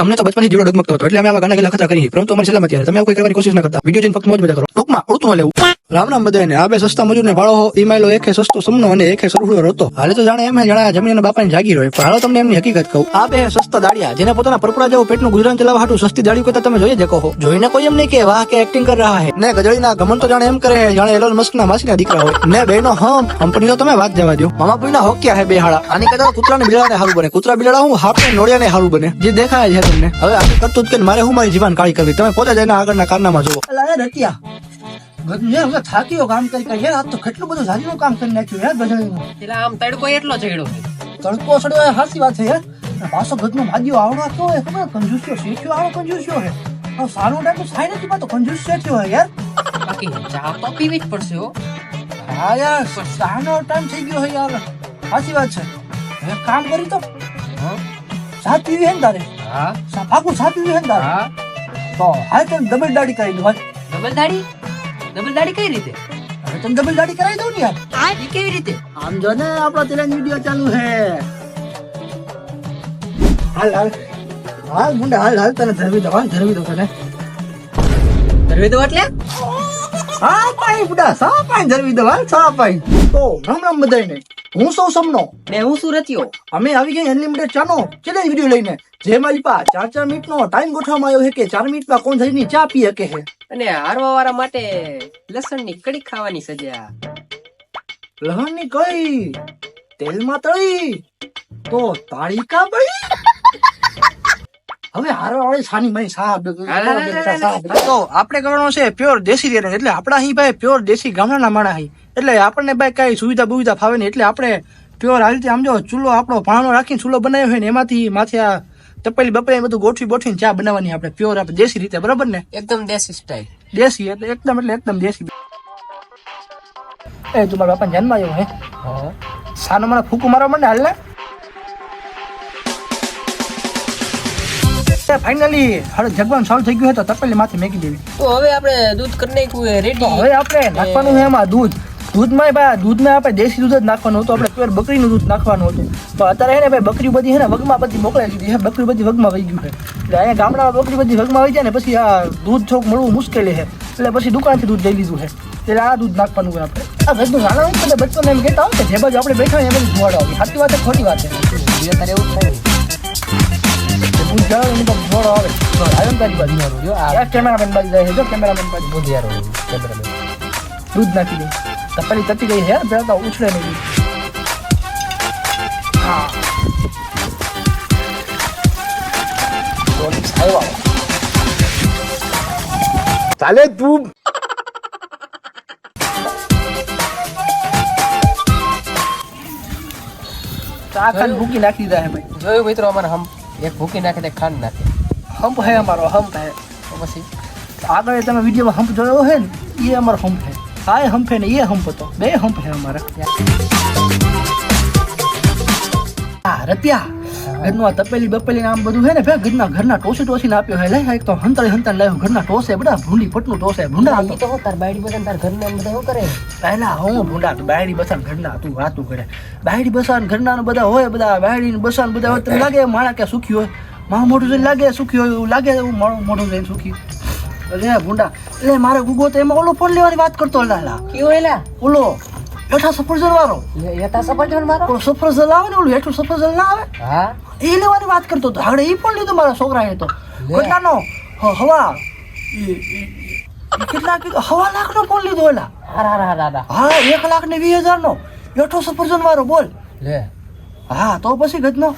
અમને તો બચપનથી જીવડો ડગમગતો હતો એટલે અમે આવા ગાના ગેલા ખતરા કરી પરંતુ અમારી સલામતી હતી. તમે આવું કોઈ કરવાની કોશિશ ના કરતા. વિડીયો જોઈને ફક્ત મોજ મજા કરો. ટૂંકમાં ઉડતું ન લેવું. રામ રામ બધાને. આ બે સસ્તા મજૂરને ભાડો ઈમાઈલો એકે સસ્તો સમનો અને એકે સરફળો હતો. હાલે તો જાણે એમ જણા જમીન બાપાની જાગીર હોય. પણ હાલો તમને એમની હકીકત કહું. આ બે સસ્તા દાડિયા જેને પોતાના પરપરા જેવું પેટનું ગુજરાન ચલાવવા હાટું સસ્તી દાડી કરતા તમે જોઈ શકો છો. જોઈને કોઈ એમ નહીં કે વાહ કે એક્ટિંગ કરી રહ્યા હે. ને ગજળીના ગમન તો જાણે એમ કરે હે જાણે એલોન મસ્કના માસીના દીકરા હોય. ને બેનો કંપની તો તમે વાત જવા દો. મામા પુઈના હોક્યા હે બે હાડા. આની કરતા કૂતરાને બિલાડાને હારું બને. કૂતરા બિલાડા હું હાપને નોળિયાને હારું બને. જે દેખાય છે તમને. હવે આની કરતું જ કે મારે હું મારી જીવન કાળી કરવી. તમે પોતે જઈને આગળના કારનામાં જુઓ. ગજને થાકીઓ કામ કરી યાર. આ તો કેટલું બધું જાજીનું કામ કરી નાખ્યું યાર ગજણીનું. એટલે આમ તડકો એટલો ચડ્યો તડકો સડ્યો સાચી વાત છે યાર. પાછો ગજનો ભાગ્યો આવડો કેવો હે ખબર કંજૂસ્યો શેઠ્યો આવડો કંજૂસ્યો હે. હવે સારો ટાઈમ તો સાઈ નથી પાતો કંજૂસ શેઠ્યો હે યાર. બાકી ચા તો પીવી જ પડશે હો. હા યાર સાનો ટાઈમ થઈ ગયો હે યાર. સાચી વાત છે. હવે કામ કરી તો ચા પીવી હે ને તારે. હા પાકું ચા પીવી હે ને તારે. હા તો હાલ તને ડબલ દાડી કરી દઉં. ડબલ દાડી કઈ રીતે? હવે તને ડબલ દાડી કરાવી દઉં ને યાર. ઈ કેવી રીતે? આમ જો ને આપણો ચેલેન્જ વિડિયો ચાલુ હે. હાલ હાલ હાલ મુંડા હાલ હાલ તને ધરવી દો તને. ધરવી દો એટલે? હા પાઈ બુડા સા પાઈ ધરવી દો હાલ સા પાઈ. તો રામ રામ બધાયને. હું સૌ સમનો. ને હું શું રચ્યો? અમે આવી ગયા અનલિમિટેડ ચાનો ચેલેન્જ વિડિયો લઈને. જે મારી પા 4 મિનિટનો ટાઈમ ગોઠવવામાં આવ્યો છે કે 4 મિનિટમાં કોણ જઈને ચા પી શકે છે. અને હારવા વાળા માટે લસણની કડી ખાવાની સજા. લહણની કઈ તેલમાં તળી તો તાળી કા બળી. હવે હારવા વાળી સાની મઈ સાહેબ તો આપણે કરવાનો છે પ્યોર દેશી રેન. એટલે આપણા અહીં ભાઈ પ્યોર દેશી ગામડાના માણા અહીં. એટલે આપણને ભાઈ કઈ સુવિધા બુવિધા ફાવે નહીં. એટલે આપણે પ્યોર આ રીતે આમ જો ચૂલો આપણો ભાણો રાખીને ચૂલો બનાવ્યો હોય ને એમાંથી માથે આ તપેલી બપેલી બધું ગોઠવીને ચા બનાવવાની આપણે પ્યોર આપણે દેશી રીતે. બરાબર ને? એકદમ દેશી સ્ટાઈલ. દેશી એટલે એકદમ દેશી. એ તું મારા બાપા જન્મ આવ્યો હે. હા સાનો મને ફૂકું મારવા માંડે હાલ ને. ફાઇનલી હવે જગવાનું ચાલુ થઈ ગયું હોય તો તપેલી માથે મેકી દેવી. તો હવે આપણે દૂધ કરી નાખ્યું રેડી. હવે આપણે નાખવાનું છે એમાં દૂધમાં આપણે દેશી દૂધ જ નાખવાનું હતું. આપણે પ્યોર બકરીનું દૂધ નાખવાનું હતું. તો અત્યારે હે ને ભાઈ બકરી બધી હે ને વગમાં બધી મોકલાઈ દીધી છે. બકરી બધી વગમાં વહી ગયું છે. એટલે અહીંયા ગામડામાં બકરી બધી વગમાં વહી જાય ને પછી આ દૂધ થોડુંક મળવું મુશ્કેલી છે. એટલે પછી દુકાનથી દૂધ લઈ લીધું છે. એટલે આ દૂધ નાખવાનું હોય આપણે. આ બધું નાના હોય તો બચ્ચોને એમ કહેતા હોય કે જે બાજુ આપણે બેઠા હોય એ બધું ધોવાડો આવે. સાચી વાત છે ખોટી વાત છે? અત્યારે એવું થાય દૂધ જાળો એની પર ધોવાડો આવે. આવ્યો તારી બાજુ આ કેમેરામેન બાજુ જાય છે. જો કેમેરામેન બાજુ દૂધ નાખી દે. તપેલી તપી ગઈ છે પેલા તો ઉછળે નહીં. હા ચાલે તું. ચાખંડ ભૂકી નાખી દીધા હે ભાઈ. જોયું મિત્રો અમારે હમ એક ભૂકી નાખે તે ખાંડ નાખે. હમ્પ હે અમારો હમ્પ હે. તો પછી આગળ તમે વિડીયોમાં હમ્પ જોયો હે ને એ અમારો હમ્પ હે. હા એ હમ્પ હે ને એ હમ્પ હતો. બે હમ્પ હે અમારા. હા રપિયા ઘરનું આ તપેલી બપેલી આમ બધું હે ને ભાઈ ઘરના ટોસી આપ્યો હે. લઈ એક તો હંતાળી લાવ્યો ઘરના ટોસે બધા ભૂંડી પટનું ટોસે ભૂંડા. ઈ તો તાર બાયડી બસન તાર ઘરના બધા શું કરે? પહેલા હું ભૂંડા બાયડી બસાન ઘરના તું વાતું કરે. બાયડી બસાન ઘરના બધા હોય બધા બાયડી બસાન બધા હોય. તને લાગે માણા કે સુખી હોય? મારું મોઢું જોઈને લાગે સુખી હોય એવું લાગે. એવું મોઢું જોઈને સુખી અરે ભૂંડા. એટલે મારે ગુગો તો એમાં ઓલો ફોન લેવાની વાત કરતો લાલા. કયો એલા? ઓલો હેઠા સફરજન વાળો. યથા સફરજન મારો ઓલો સફરજન આવે ને ઓલું હેઠું સફરજન ના આવે. હા એ લેવાની વાત કરતો હતો. હવે એ ફોન લીધો મારા છોકરાએ તો કેટલાનો હવા કેટલા કીધું 1.5 લાખનો ફોન લીધો એલા. હા 1,20,000 નો હેઠો સફરજન વાળો બોલ લે. હા તો પછી ગજનો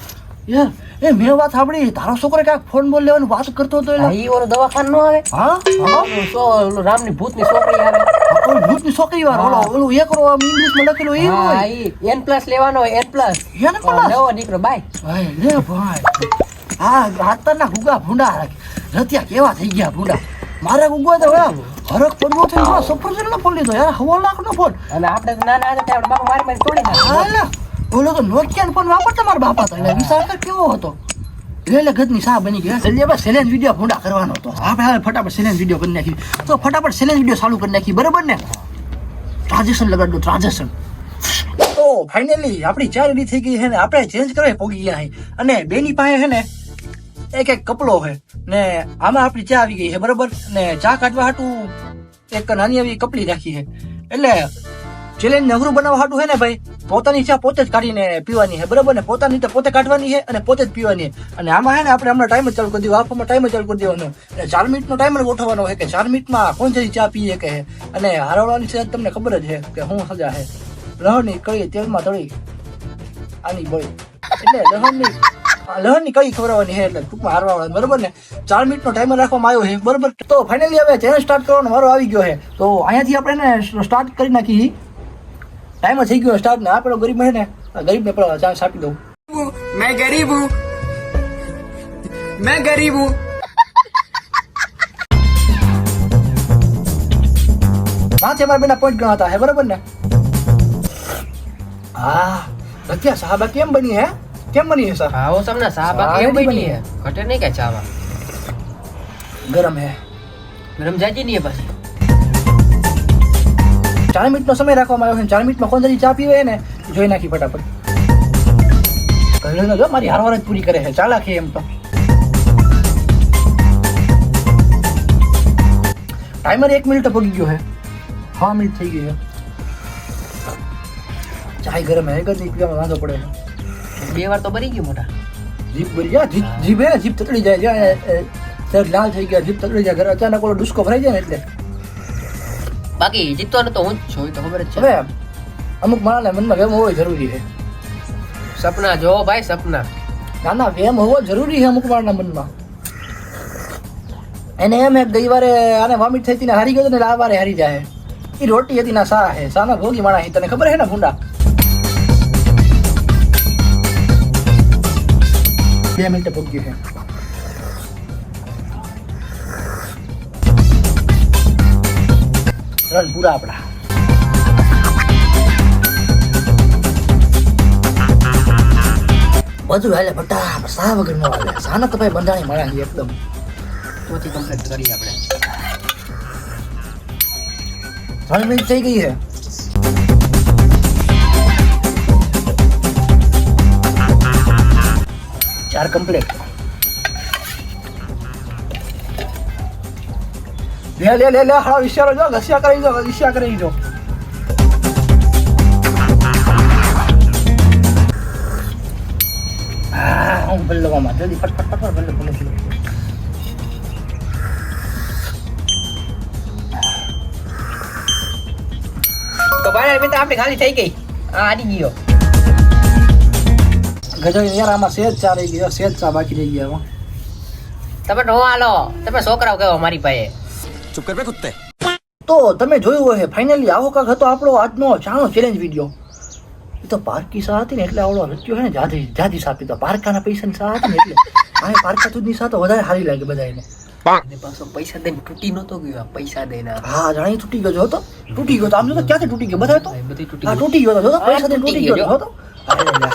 યાર એ મેં વાત સાંભળી તારો છોકરો ક્યાંક ફોન બોલ લેવાની વાત કરતો હતો એલા. ઈ ઓલો દવાખાન નો આવે. હા ઓલો રામની ભૂતની છોકરી આવે. ઓલો ભૂતની છોકરી વાળો ઓલું એકરો આમ ઇંગ્લિશમાં લખેલું એ હોય. N+ લેવાનો N+ એને પણ નવો દીકરો બાય. ભાઈ લે ભાઈ હા રાતના ગુગા ભૂંડા રત્યા કેવા થઈ ગયા ભૂંડા. મારે ગુગો તો હરક પડવો થયો સફરજન નો ફોન લીધો યાર 1.5 લાખનો ફોન. અને આપણે નાના હતા આપણે બાપા મારી તોડી નાખ્યો. ઓલો તો નોકિયા ફોન વાપરતા મારા બાપા તો એટલે વિચાર કર કેવો હતો. એટલે ગજની સા બની ગયા. જલ્દી આપણે ચેલેન્જ વિડીયો ભૂંડા કરવાનો હતો. આપણે ફટાફટ ચેલેન્જ વિડીયો કરી નાખી. તો ફટાફટ ચેલેન્જ વિડીયો ચાલુ કરી નાખી. બરાબર ને? ટ્રાન્ઝેક્શન લગાડો ટ્રાન્ઝેક્શન. તો ફાઇનલી આપણી 4 થઈ ગઈ છે ને આપણે ચેન્જ કરવા પોગી ગયા છે. અને બેની પાસે છે ને એક એક કપલો છે ને આમાં આપણી ચા આવી ગઈ છે બરોબર ને ચા કાઢવા હાટું એક નાની એવી કપલી રાખી છે એટલે ચેલેન્જ અઘરું બનાવવા હાટું છે ને ભાઈ પોતાની ચા પોતે જ કાઢીને પીવાની છે બરોબર ને પોતાની તો પોતે કાઢવાની છે અને પોતે જ પીવાની છે અને આમાં છે ને આપણે હમણાં ટાઈમ જ ચાલુ કરી દેવો આપવામાં ટાઈમ જ ચાલુ કરી દેવાનો અને 4 મિનિટનો ટાઈમ જ ગોઠવવાનો છે કે 4 મિનિટમાં કોણ જઈ ચા પીએ કે અને હારવાળાની સજા તમને ખબર જ છે કે શું સજા છે લહણની કળી તેલમાં તળી આની બળી એટલે લહણની કળી ખવડાવવાની છે એટલે ટૂંકમાં હારવાવાળા બરોબર ને 4 મિનિટનો ટાઈમર રાખવામાં આવ્યો છે બરોબર તો ફાઇનલી હવે ચેલેન્જ સ્ટાર્ટ કરવાનો મારો આવી ગયો છે તો અહીંયાથી આપણે એને સ્ટાર્ટ કરી નાખી ટાઈમ થઈ ગયો સ્ટાર્ટ ને આ પેલો ગરીબ છે ને ગરીબને પેલો ચાન્સ આપી દઉં मैं गरीब हूँ मैं गरीब हूँ માથે અમારા બેના પોઈન્ટ ગણાતા હે બરોબર ને હા રત્યા સાહબા કેમ બની હે કેમ બની હે સર हाँ वो सब ना साहब हाँ, केम बनी बनी है। है घटे नहीं क्या चावा ગરમ હે गरम जाती नहीं है बस 4 મિનિટનો સમય રાખવામાં આવ્યો છે 4 મિનિટમાં કોણ જલ્દી ચા પીવે ને જોઈ નાખી ફટાફટ કહ્યું જો મારી હારવાર જ પૂરી કરે છે ચાલાકી એમ તો ટાઈમર 1 મિનિટ પગી ગયો છે 6 મિનિટ થઈ ગઈ છે ચાય ગરમ હે ગરમી પીવામાં વાંધો પડે છે બે વાર તો બરી ગયું મોટા જીભ બળી જાય જીભ હે ને જીભ તતડી જાય જ્યાં સર લાલ થઈ ગયા જીભ તતડી જાય ઘરે અચાનક ઓલો ડુસ્કો ભરાઈ જાય ને એટલે બાકી જીતવાનું તો હું જ છું એ તો ખબર જ છે હવે અમુક માણસના મનમાં વેમ હોવો જરૂરી છે સપના જો ભાઈ સપના નાના વેમ હોવો જરૂરી છે અમુક માણસના મનમાં એને એમ એક ગઈ વારે આને વોમિટ થઈ હતી ને હારી ગયો ને આ વારે હારી જાય એ રોટી હતી ના સા હે સાના ભોગી માણા તને ખબર હે ને ભૂંડા 2 મિનિટ ભોગી છે રન પૂરા આપડા બધું હાલે બટા સા વગર નો હાલે સાના તો ભાઈ બંધાણી મળ્યા છે એકદમ ચોથી કમ્પ્લીટ કરી આપણે 3 મિનિટ થઈ ગઈ છે ચાર કમ્પ્લીટ લે હા વિશ્વાસ જો ઘસ્યા કરી જો હું બલ્લવામાં જલ્દી ફટફટ બલ્લ તો ભાઈ મિત્ર આપણી ખાલી થઈ ગઈ આ આડી ગયો ગજો યાર આમાં સેજ ચા રહી ગયો સેજ ચા બાકી રહી ગયા તમે નો હાલો તમે છોકરાઓ કહેવો મારી પાસે ચૂપ કર બે કુત્તે તો તમે જોયું હશે ફાઇનલી આવો કાક હતો આપણો આજનો ચાનો ચેલેન્જ વિડીયો એ તો પારકી સા હતી ને એટલે આવડો રચ્યો હે ને જાદી સાપી તો પારકાના પૈસાની સા હતી ને એટલે આ પારકા દૂધની સા તો વધારે સારી લાગે બધાને અને પાછો પૈસા દઈને તૂટી નતો ગયો આ પૈસા દઈને હા જાણી તૂટી ગયો હતો તૂટી ગયો તો આમ જો તો ક્યાંથી તૂટી ગયો બધા તો બધી તૂટી હા તૂટી ગયો તો પૈસા દઈને તૂટી ગયો હતો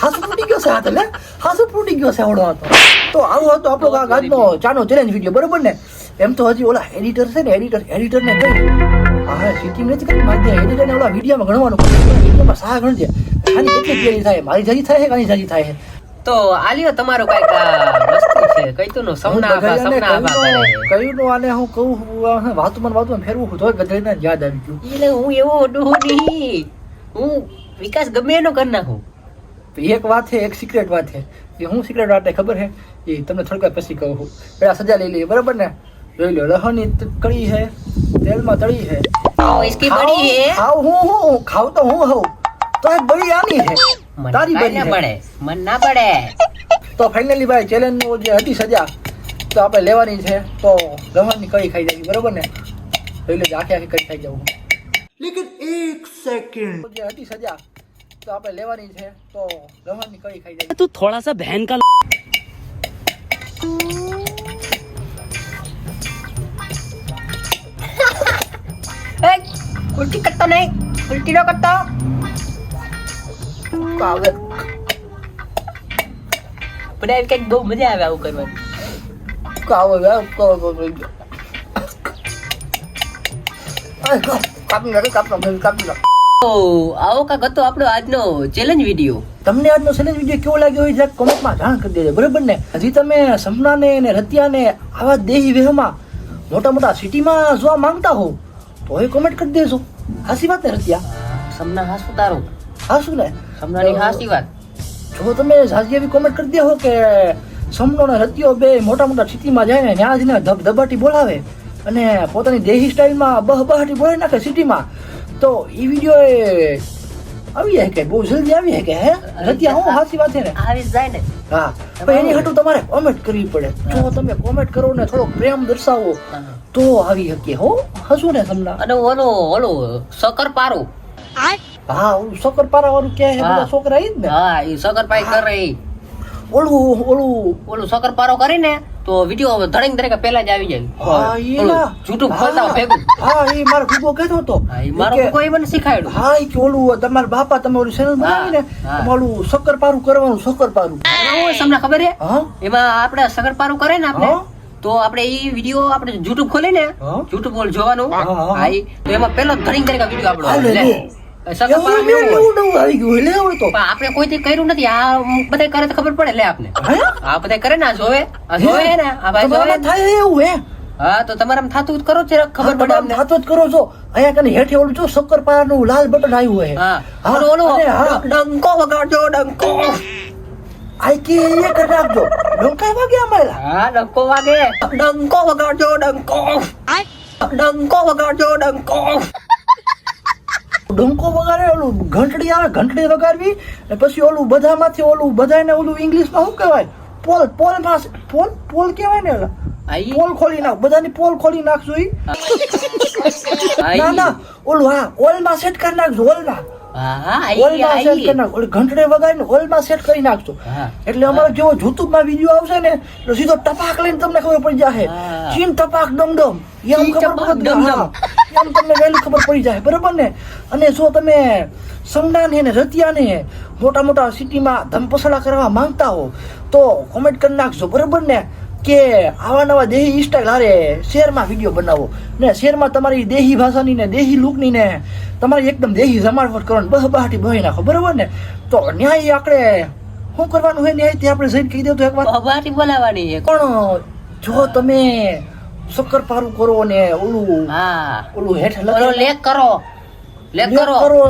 હાસુ તૂટી ગયો છે હાથ એટલે હાસુ તૂટી ગયો છે આવડો હતો તો આવો હતો આપણો કાક આજનો ચાનો ચેલેન્જ વિડીયો બરોબર ને એમ તો હજી ઓલા એડિટર છે ને એડિટર ને કઈ હા સીટી નથી કરી મારી એડિટર ને ઓલા વિડીયોમાં ગણવાનું વિડીયોમાં સા ગણજે આની કેટલી ક્લિયર થાય મારી જાજી થાય છે કે આની જાજી થાય છે તો આલિયો તમારો કઈક વસ્તુ છે કઈ તો નો સપના આભા કરે કયું નું આને હું કહું વાતમાં ફેરવું તો ગધેડને યાદ આવી ગયું એટલે હું એવો ડોહો નહીં હું વિકાસ ગમે એનો કરી નાખું એક વાત છે એક સિક્રેટ વાત છે એ હું સિક્રેટ વાત છે ખબર છે એ તમને થોડીક વાર પછી કહું પેલા સજા લઈ લઈએ બરાબર ને જોઈ લો લહણની કળી છે તેલમાં તળી છે इसकी बड़ी है ખાવ હું ખાવ તો હું હોઉં તો એક બળી આની છે તારી मन બળી ना છે पड़े मन ना पड़े તો ફાઇનલી ભાઈ ચેલેન્જ નું જે હતી સજા તો આપણે લેવાની છે તો લહણની કળી ખાઈ જાય બરોબર ને જોઈ લો આખી કળી ખાઈ જાઉં લેકિન એક સેકન્ડ જે હતી સજા તો આપણે લેવાની છે તો લહણની કળી ખાઈ જાય तू थोड़ा सा बहन का उल्टी करता नहीं उल्टी नो करता આવે પણ કઈક બહુ મજા આવે આવું કરવાની કાવો કાપી નાખે તો આવો કાક હતો આપણો આજનો ચેલેન્જ વિડીયો તમને આજનો ચેલેન્જ વિડીયો કેવો લાગ્યો હોય જરાક કોમેન્ટમાં જાણ કરી દેજો, બરાબર ને? હજી તમે સપનાને અને રતિયાને આવા દેહી વેહમાં મોટા મોટા સિટીમાં જોવા માંગતા હો તો એ કોમેન્ટ કરી દેજો. હાસી વાત ને રતિયા? સમના હાસું તારું, હાસું ને? સમનાની હાસી વાત. જો તમે હાજી એવી કોમેન્ટ કરી દેહો કે સમનો ને રતિયો બે મોટા મોટા સિટીમાં જાય ને ત્યાં જઈને ધબાટી બોલાવે અને પોતાની દેહી સ્ટાઇલમાં બહાટી બોલાવી નાખે સિટીમાં, તો એ વિડીયો આવી જાય કે બહુ જલ્દી આવી જાય કે હે રતિયા? હું હાસી વાત છે ને? આવી જ જાય ને. હા, પણ એની હાટું તમારે કોમેન્ટ કરવી પડે. જો તમે કોમેન્ટ કરો ને થોડો પ્રેમ દર્શાવો તો આવી શકીએ હો. હશું ને સમના? અને ઓલું શક્કરપારું. હા, ઓલું શક્કરપારા વાળું કે બધા છોકરા ઈ જ ને? હા, એ શક્કરપાઈ કરે ઈ. ઓલું શક્કરપારો કરીને તો વિડીયો ધડીંગ ધડીંગ પહેલા જ આવી જાય. હા, ઈ ના. YouTube ખોલતા હોય ભેગું. હા, એ મારો ગુગો કહેતો હતો. હા, ઈ મારો કોઈ મને શીખાડ્યું. હા, ઈ કે ઓલું તમારા બાપા તમે ઓલું ચેનલ બનાવી ને હા. ઓલું શક્કરપારું કરવાનું, શક્કરપારું. તમને ખબર છે? હા, એમાં આપણે શક્કરપારું કરે ને આપણે હા. તો આપણે ઈ વિડીયો આપણે YouTube ખોલી ને હા. YouTube પર જોવાનું. હા, હા. હા, ઈ તો એમાં પહેલો ધડીંગ ધડીંગ વિડીયો આપણો હાલે, લે. લે. શક્કરપારું એવું એવું હોય. નવું આવી ગયું લે હવે તો. પણ આપણે કોઈથી કર્યું નથી. આ બધા કરે તો ખબર પડે લે આપને. હે? આ બધા કરે ને, આ જોવે ને, આ ભાઈ જોવે તમારામાં ને. થાય એવું હે? હા, તો તમારે થતું જ કરો છે, ખબર પડે અમને. હાથો જ કરો છો. અહીંયા કને હેઠે ઓલું જો શક્કરપારાનું લાલ બટન આવ્યું હોય. હા, હા, ઓલું અને હા. ડંકો વગાડજો, ડંકો. આઈ કે એ કરી નાખજો. ડંકા વાગ્યા અમારા. હા, ડંકો વાગે. ડંકો વગાડજો, ડંકો. ડંકો વગાડજો, ડંકો. ડંકો વગાડે, ઓલું ઘંટડી આવે, ઘંટડી વગાડવી અને પછી ઓલું બધામાંથી ઓલું બધાને ઓલું ઇંગ્લિશમાં શું કહેવાય? પોલ કહેવાય ને? આઈ. પોલ ખોલી નાખ, બધાની પોલ ખોલી નાખજો. ઈ આઈ. ના ના, ઓલું હા ઓલમાં સેટ કરી નાખજો. ઓલમાં હા, આઈ, ઓલમાં સેટ આઈ. કરી નાખજો. ઓલી ઘંટડી વગાડીને ઓલમાં સેટ કરી નાખજો. હા. એટલે અમારો જેવો યુટ્યુબમાં વિડીયો આવશે ને તો સીધો ટપાક લઈને તમને ખબર પડી જાય. હા. ચીન ટપાક ડમડમ એમ ચીન ખબર ટપાક પડે. ડમડમ. હા, એમ તમને વહેલું ખબર પડી જાય, બરાબર ને? અને જો તમે સમડાને ને રતિયાને મોટા મોટા સિટીમાં ધમપસડા કરવા માંગતા હો તો કોમેન્ટ કરી નાખજો, બરાબર ને? કે આવા નવા દેહી સ્ટાઇલ હારે શહેરમાં વિડીયો બનાવો ને શહેરમાં તમારી દેહી ભાષાની ને દેહી લુકની ને તમારી એકદમ દેહી જમાડવટ કરવાની બહાટી બહાઈ નાખો, બરાબર ને? તો ન્યાય આપણે શું કરવાનું હોય ન્યાય તે આપણે જઈને કહી દઉં તો એકવાર. બહાટી બોલાવાની છે. પણ જો તમે શક્કરપારું કરો ને ઓલું હા, ઓલું હેઠ ઓલો લેક કરો, લેક કરો. કરો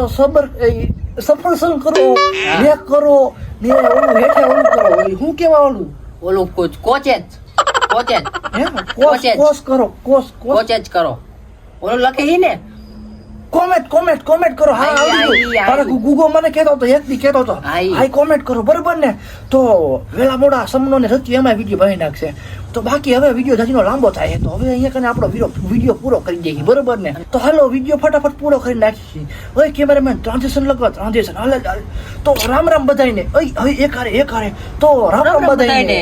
સફરસન કરો, હા. લેક કરો ને ઓલું હેઠે ઓલું કરો. શું કેવા ઓલું ઓલું કોચેજ, કોચેજ, હે કોચેજ. કોસ કરો, કોસ કોચેજ કરો. ઓલું લખે ઈ ને. કોમેન્ટ કરો. હા, આઈ, આવડી ગયું. આઈ. તારા ગુગો મને કહેતો હતો, એક દી કહેતો હતો. આઈ. આઈ કોમેન્ટ કરો, બરાબર ને? તો વેલા મોડા સમનો ને રચ્યું એમાં વિડીયો બનાવી નાખશે. તો બાકી હવે વિડીયો જાજીનો લાંબો થાય તો હવે અહીંયા કને આપણો વિડીયો પૂરો કરી દઈએ, બરાબર ને? તો હાલો વિડીયો ફટાફટ પૂરો કરી નાખીએ. ઓય કેમેરામેન ટ્રાન્ઝેક્શન લગાવો, ટ્રાન્ઝેક્શન હાલે. તો રામ રામ બધાઈને. ઓય હવે એક હારે તો રામ રામ બધાઈને.